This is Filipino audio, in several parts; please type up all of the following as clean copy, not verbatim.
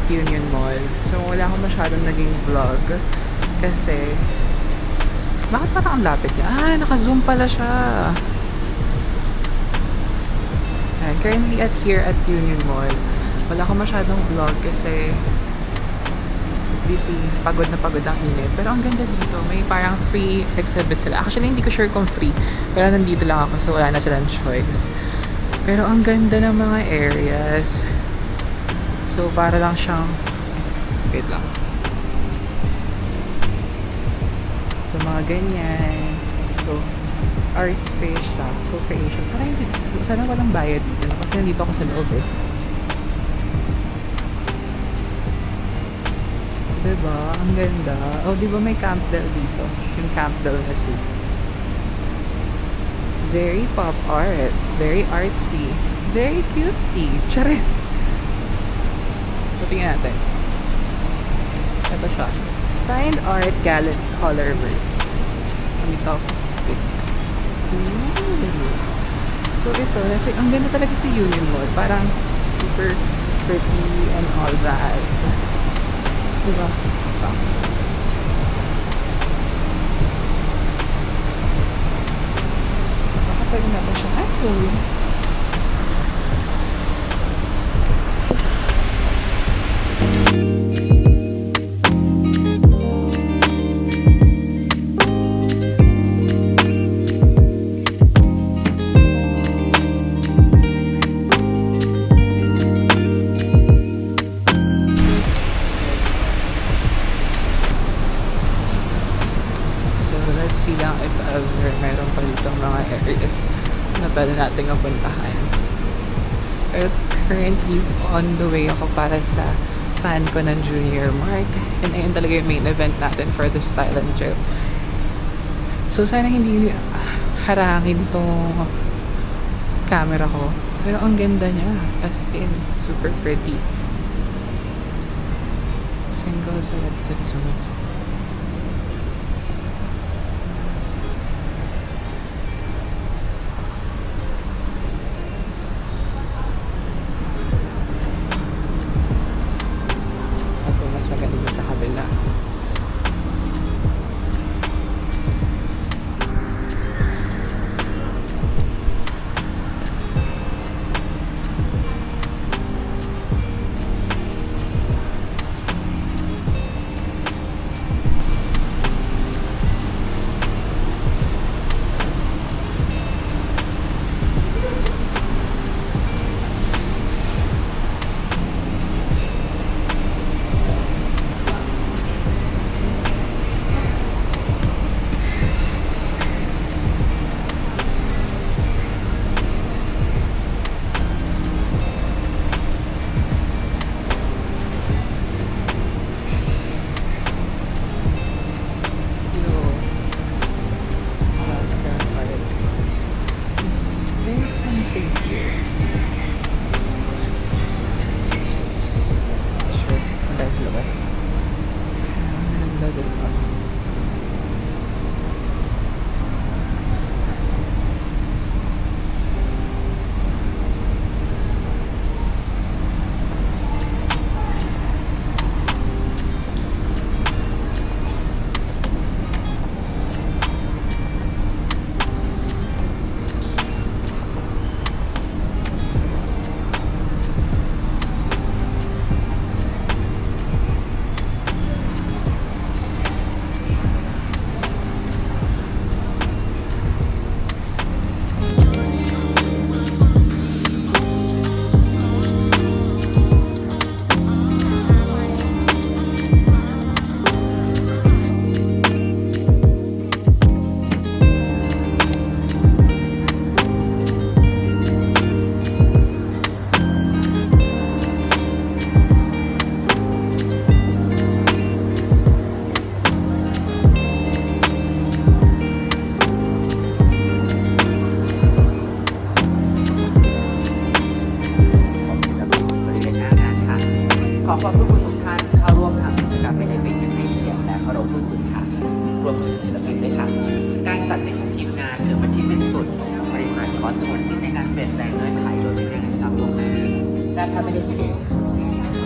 Union Mall. So, wala akong masyadong naging vlog. Kasi, bakit parang ang lapit niya? Ah, naka-zoom pala siya. And currently here at Union Mall, wala akong masyadong vlog kasi busy, pagod na pagod ang init. Pero ang ganda dito, may parang free exhibit sila. Actually, hindi ko sure kung free. Pero nandito lang ako, so wala na silang choice. Pero ang ganda ng mga areas. So, para lang siyang... Wait lang. So, mga ganyan. So, art space siya. Co-creation. Sana walang bayad dito. Kasi nandito ako sa loob eh. Diba? Ang ganda. Oh, diba may Campbell dito? Yung Campbell na soup. Very pop art. Very artsy. Very cutesy. Charis. So, tingnan natin. Ito siya. Fine Art Gallant Colorverse. Kami tapos pick. So, ito. Ang ganda talaga si Union Mall. Parang super pretty and all that. Diba? Baka pwede natin siya. Actually, see lang if ever meron pa dito mga areas na pwede nating puntahan. Pero currently, on the way ako para sa fan ko ng Junior Mark. And ayun talaga yung main event natin for this Thailand trip. So, sana hindi harangin tong camera ko. Pero ang ganda niya. As in, super pretty. Single selected zone. Maganda sa kabila.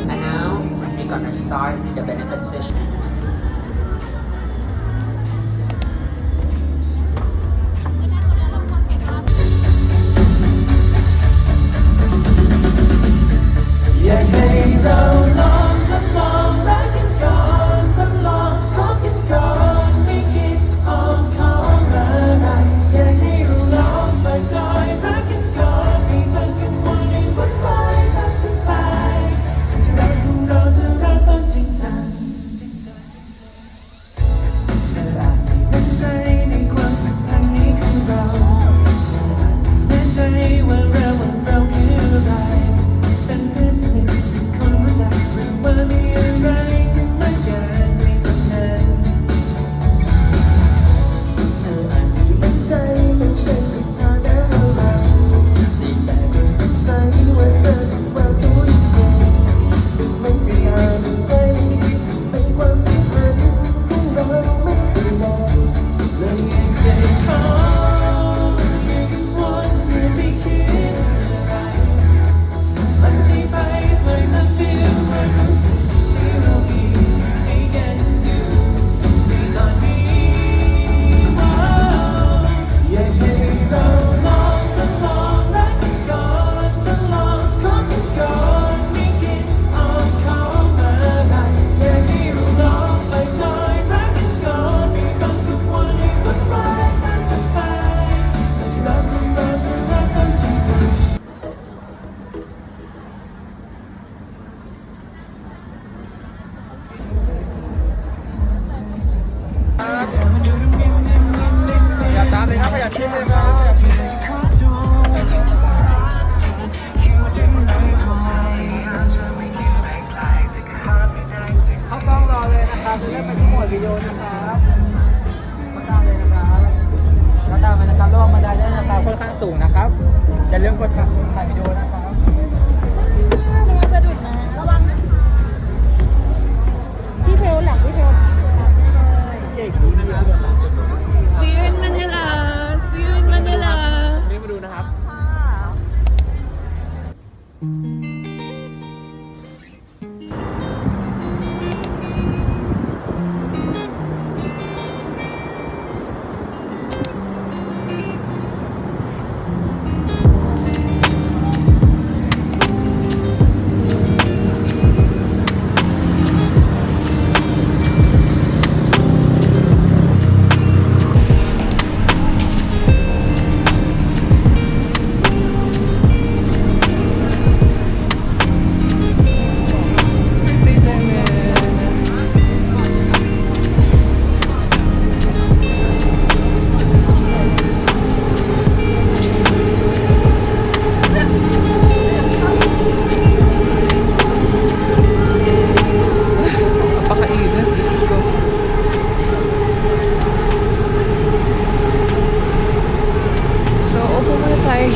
And now click on our start the benefit session.สูงนะครับ อย่าลืมกดถ่ายวิดีโอนะครับ ระวังสะดุดนะระวังนะพี่เทลหลังพี่เทล See you in Manila See you in Manila นี่มาดูนะครับ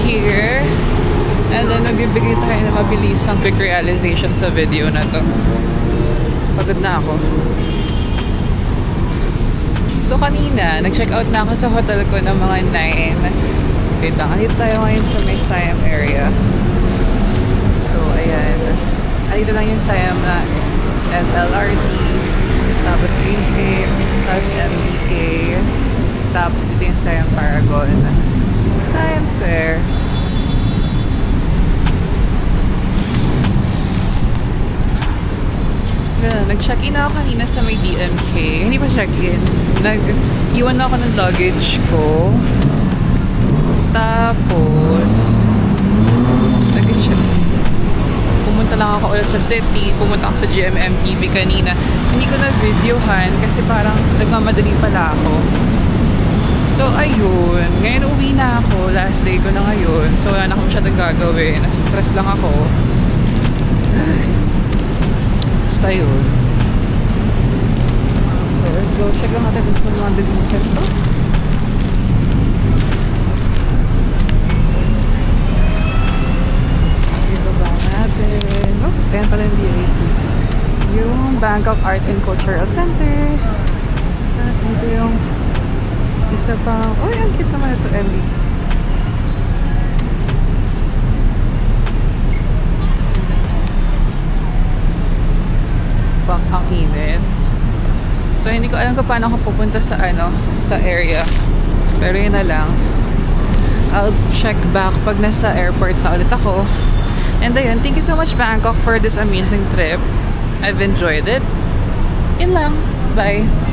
Here and then magbibigay tayo na mabilis ng quick realization sa video na to. Pagod na ako. So kanina nag-check out na ako sa hotel ko ng mga 9. Wait lang, andito tayo ngayon sa may Siam area. So ayan, andito lang yung Siam na LRT, tapos Dreamscape, tapos MBK, tapos dito yung Siam Paragon, Siam Square. Nag-check-in ako kanina sa may DMK. Hindi pa check-in. Nag-iwan ako ng luggage ko. Tapos, nag-check. Pumunta lang ako ulit sa city. Pumunta ako sa GMM-TV kanina. Hindi ko na-videohan kasi parang nagmamadali pala ako. So, ayun. Ngayon uwi na ako. Last day ko na ngayon. So, wala na akong masyadong gagawin. Nasa-stress lang ako. Basta yun. So, let's go. Check lang natin kung mga business to. Dito ba natin? Oops, ayan pala yung BACC. Yung Bangkok Art and Cultural Center. Tapos dito yung isa pang, uy, ang cute naman ito, Ellie. Fuck, ang init. So, hindi ko alam kung paano ako pupunta sa sa area. Pero yun na lang. I'll check back pag nasa airport na ulit ako. And ayun, thank you so much Bangkok for this amazing trip. I've enjoyed it. Yun lang. Bye.